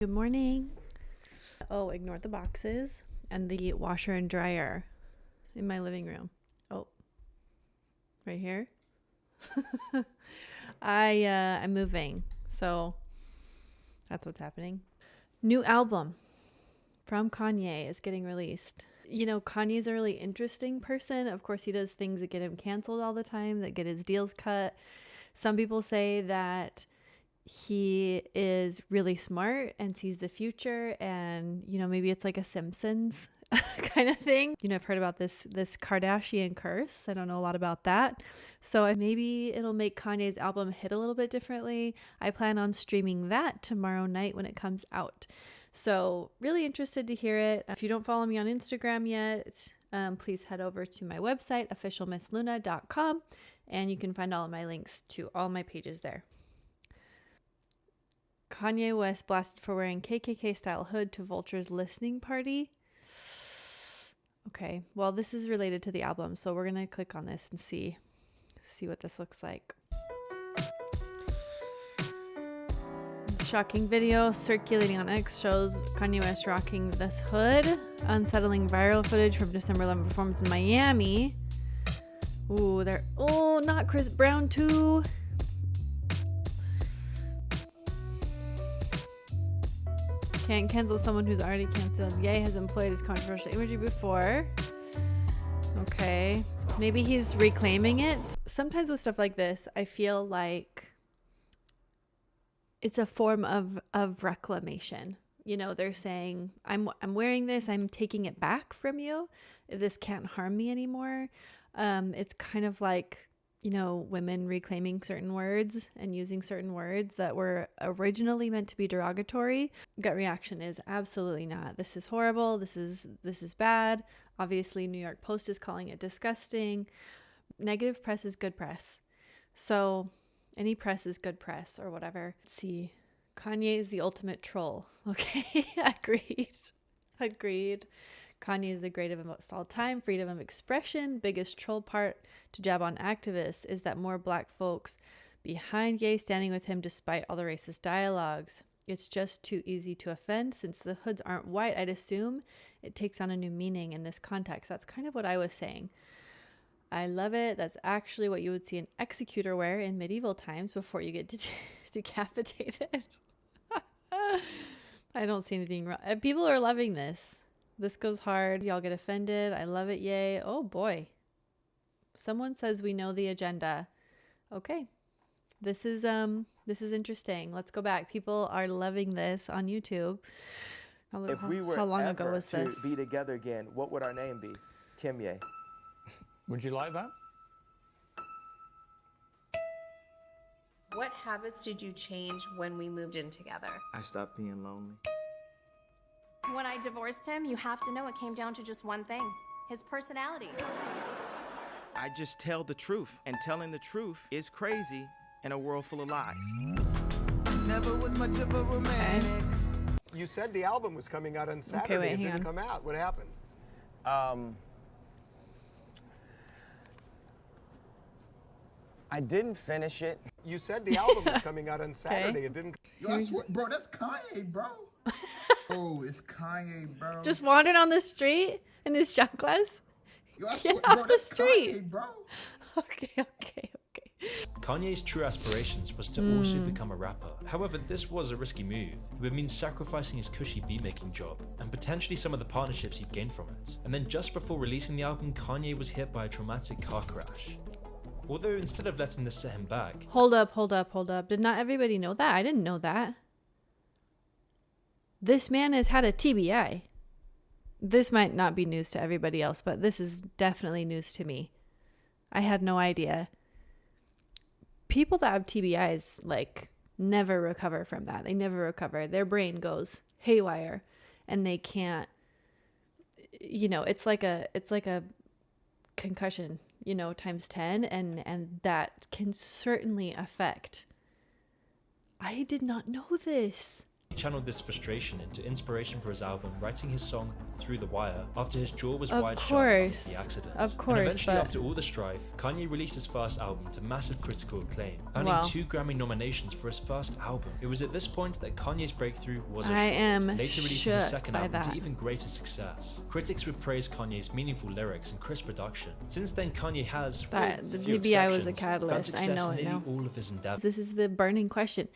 Good morning. Oh, ignore the boxes and the washer and dryer in my living room. Oh, right here. I'm moving, so that's what's happening. New album from Kanye is getting released. You know, Kanye's a really interesting person. Of course, he does things that get him canceled all the time, that get his deals cut. Some people say that he is really smart and sees the future, and maybe it's like a Simpsons kind of thing. I've heard about this Kardashian curse. I don't know a lot about that, so maybe it'll make Kanye's album hit a little bit differently. I plan on streaming that tomorrow night when it comes out, so really interested to hear it. If you don't follow me on Instagram yet, please head over to my website, officialmissluna.com, and you can find all of my links to all my pages there. Kanye West blasted for wearing KKK-style hood to Vultures listening party. Okay, well, this is related to the album, so we're going to click on this and see what this looks like. Shocking video circulating on X shows Kanye West rocking this hood. Unsettling viral footage from December 11 performance in Miami. Ooh, not Chris Brown too. Can't cancel someone who's already canceled. Ye has employed his controversial imagery before. Okay. Maybe he's reclaiming it. Sometimes with stuff like this, I feel like it's a form of reclamation. They're saying, I'm wearing this, I'm taking it back from you. This can't harm me anymore. It's kind of like, women reclaiming certain words and using certain words that were originally meant to be derogatory. Gut reaction is absolutely not. This is horrible. This is bad. Obviously, New York Post is calling it disgusting. Negative press is good press. So any press is good press or whatever. Let's see. Kanye is the ultimate troll. Okay, Agreed. Kanye is the greatest of all time. Freedom of expression. Biggest troll part to jab on activists is that more black folks behind Ye standing with him despite all the racist dialogues. It's just too easy to offend. Since the hoods aren't white, I'd assume it takes on a new meaning in this context. That's kind of what I was saying. I love it. That's actually what you would see an executor wear in medieval times before you get decapitated. I don't see anything wrong. People are loving this. This goes hard. Y'all get offended. I love it. Yay. Oh boy. Someone says we know the agenda. Okay. This is interesting. Let's go back. People are loving this on YouTube. If we were how long ever ago was to this? be together again, what would our name be? Kanye. Would you like that? What habits did you change when we moved in together? I stopped being lonely. When I divorced him, you have to know it came down to just one thing: his personality. I just tell the truth, and telling the truth is crazy in a world full of lies. Never was much of a romantic. You said the album was coming out on Saturday. Okay, wait, it hang didn't on. come out. What happened? I didn't finish it. You said the album was coming out on Saturday. It didn't. Yo, I swear, bro, that's Kanye, bro. Oh, it's Kanye, bro. Just wandering on the street in his shot glass? Yo, I Get swear, off bro, the that's street. Kanye, bro. Okay. Kanye's true aspirations was to also become a rapper. However, this was a risky move. It would mean sacrificing his cushy beat-making job, and potentially some of the partnerships he'd gained from it. And then just before releasing the album, Kanye was hit by a traumatic car crash. Although instead of letting this set him back... Hold up. Did not everybody know that? I didn't know that. This man has had a TBI. This might not be news to everybody else, but this is definitely news to me. I had no idea. People that have TBIs, never recover from that. They never recover. Their brain goes haywire, and they can't, it's like a concussion, times 10, and that can certainly affect. I did not know this. He channeled this frustration into inspiration for his album, writing his song Through the Wire after his jaw was wired shut after the accident. Of course, and eventually, but... after all the strife, Kanye released his first album to massive critical acclaim, earning 2 Grammy nominations for his first album. It was at this point that Kanye's breakthrough was assured, later releasing his second album to even greater success. Critics would praise Kanye's meaningful lyrics and crisp production. Since then, Kanye has, with few maybe I was a exceptions, catalyst. found success I know in it nearly now. all of his endeavors. This is the burning question.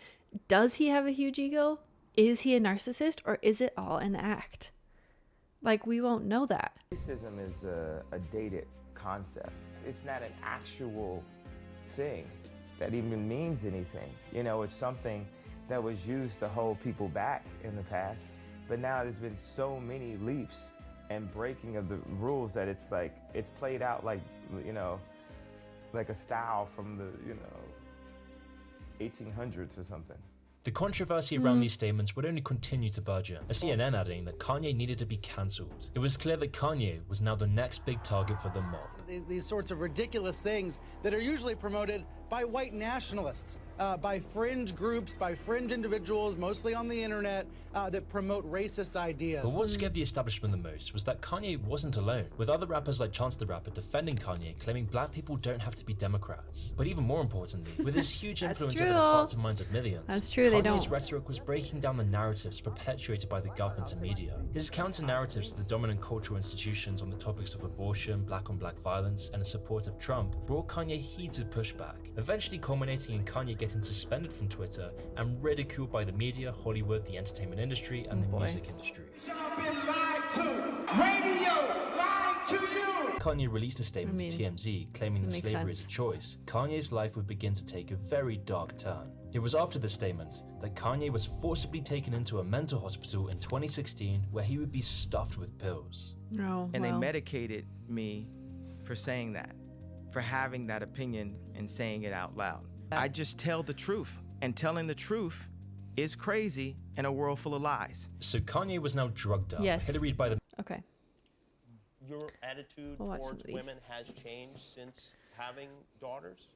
Does he have a huge ego? Is he a narcissist, or is it all an act? Like, we won't know that. Racism is a dated concept. It's not an actual thing that even means anything. You know, it's something that was used to hold people back in the past, but now there's been so many leaps and breaking of the rules that it's like, it's played out like, you know, like a style from the, you know, 1800s or something. The controversy around these statements would only continue to burgeon, as CNN adding that Kanye needed to be cancelled. It was clear that Kanye was now the next big target for the mob. These sorts of ridiculous things that are usually promoted by white nationalists, by fringe groups, by fringe individuals, mostly on the internet, that promote racist ideas. But what scared the establishment the most was that Kanye wasn't alone, with other rappers like Chance the Rapper defending Kanye, claiming black people don't have to be Democrats. But even more importantly, with his huge influence over the hearts and minds of millions, Kanye's rhetoric was breaking down the narratives perpetuated by the government and media. His counter-narratives to the dominant cultural institutions on the topics of abortion, black-on-black violence, and the support of Trump brought Kanye heated pushback, eventually culminating in Kanye getting suspended from Twitter and ridiculed by the media, Hollywood, the entertainment industry, and the music industry. Y'all been lied to. Radio lied to you. Kanye released a statement to TMZ claiming that slavery is a choice. Kanye's life would begin to take a very dark turn. It was after the statement that Kanye was forcibly taken into a mental hospital in 2016 where he would be stuffed with pills. And they medicated me for saying that, for having that opinion and saying it out loud. I just tell the truth, and telling the truth is crazy in a world full of lies. So Kanye was now drugged up. Yes. Had to read by the... Okay. Your attitude towards women has changed since having daughters?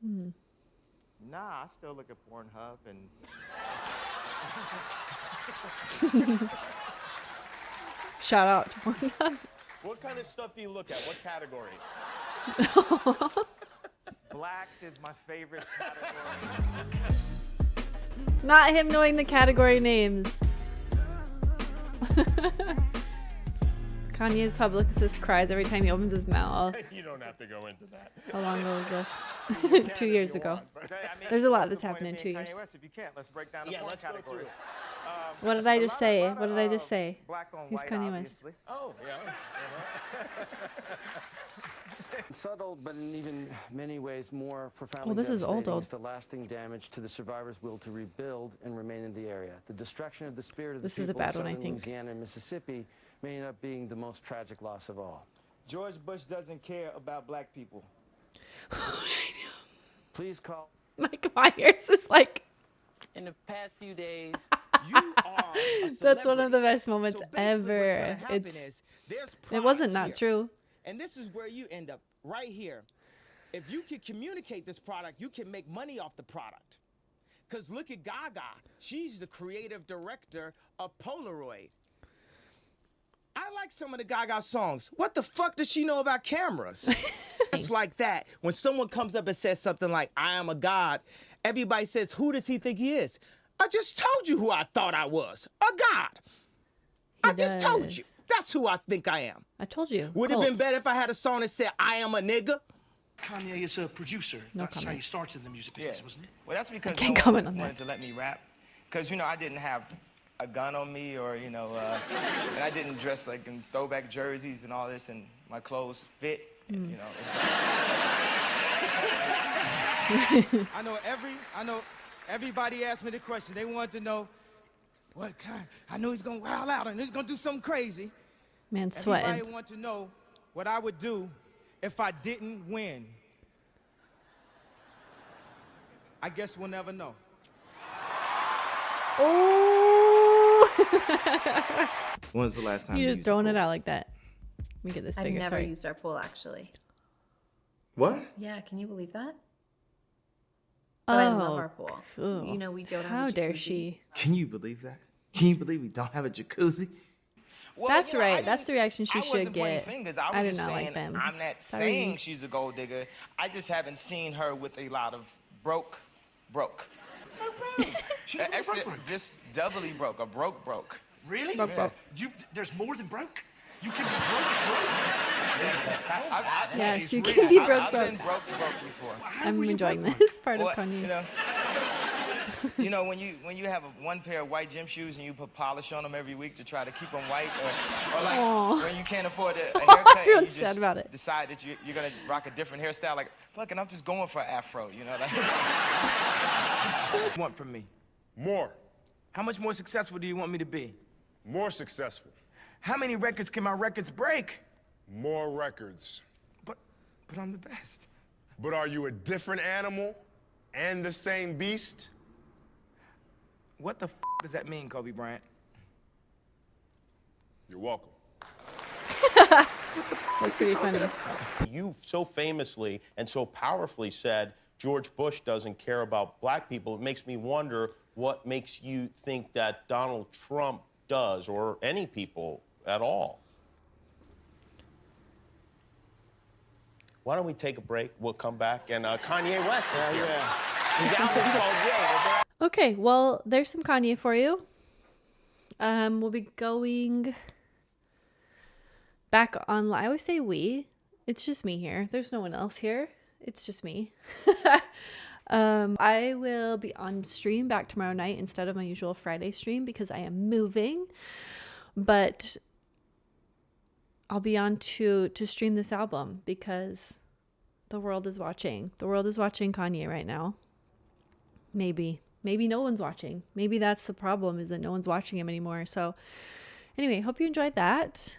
Nah, I still look at Pornhub and... Shout out to Pornhub. What kind of stuff do you look at? What categories? Blacked is my favorite category. Not him knowing the category names. Kanye's publicist cries every time he opens his mouth. You don't have to go into that. How long ago was this? 2 years ago. There's a lot that's happened in 2 years. If you can't, let's break down the porn categories. What did I just say? What did I just say? Black on He's white, Kanye West. obviously. Oh, yeah. Subtle, but in even many ways more profoundly Well, this is old. is the lasting damage to the survivors' will to rebuild and remain in the area. The destruction of the spirit of the This is a people of bad one, I southern think. Louisiana and Mississippi may end up being the most tragic loss of all. George Bush doesn't care about black people. Please call. Mike Myers is like... In the past few days, you are a That's one of the best So moments basically ever. what's gonna happen is, there's It wasn't product not here. true. And this is where you end up, right here. If you can communicate this product, you can make money off the product. Because look at Gaga. She's the creative director of Polaroid. I like some of the Gaga songs. What the fuck does she know about cameras? It's like that. When someone comes up and says something like, I am a god, everybody says, who does he think he is? I just told you who I thought I was. A god. I just told you. That's who I think I am. I told you. Would it have been better if I had a song that said, I am a nigga? Kanye is a producer. That's how you started in the music business, wasn't it? Well, that's because can't no comment one on wanted that. to let me rap. Because, you know, I didn't have a gun on me or, you know, and I didn't dress like in throwback jerseys and all this, and my clothes fit, you know. I know everybody asked me the question. They wanted to know, what kind? I know he's gonna wild out and he's gonna do something crazy. Man, sweating. Everybody want to know what I would do if I didn't win. I guess we'll never know. Oh! When was the last time you you just used throwing it out like that? Let me get this I've bigger. never Sorry. used our pool, actually. What? Yeah, can you believe that? But I love our pool. Cool. You know, we don't have How a dare jacuzzi. she? Can you believe that? Can you believe we don't have a jacuzzi? Well, That's you know, right. That's the reaction she I should wasn't pointing get. fingers. I I was do just not saying like them. I'm not Sorry. saying she's a gold digger. I just haven't seen her with a lot of broke. Actually, just doubly broke, a broke. Really? Broke. There's more than broke. You can be broke. Yes, you can be broke. I've been broke before. I'm enjoying this part of Well, Kanye. You know, when you have one pair of white gym shoes and you put polish on them every week to try to keep them white, or like Aww. when you can't afford a haircut, and you Everyone's just sad about it. decide that you're gonna rock a different hairstyle. Like, fucking, I'm just going for an afro. You know, like. What do you want from me? More. How much more successful do you want me to be? More successful. How many records can my records break? More records. But I'm the best. But are you a different animal and the same beast? What the does that mean, Kobe Bryant? You're welcome. That's pretty funny. You so famously and so powerfully said George Bush doesn't care about black people. It makes me wonder what makes you think that Donald Trump does, or any people at all. Why don't we take a break? We'll come back, and Kanye West. His album's called Yay. Okay, well, there's some Kanye for you. We'll be going back online. I always say we. It's just me here. There's no one else here. It's just me. I will be on stream back tomorrow night instead of my usual Friday stream because I am moving. But I'll be on to stream this album because the world is watching. The world is watching Kanye right now. Maybe no one's watching. Maybe that's the problem, is that no one's watching him anymore. So anyway, hope you enjoyed that.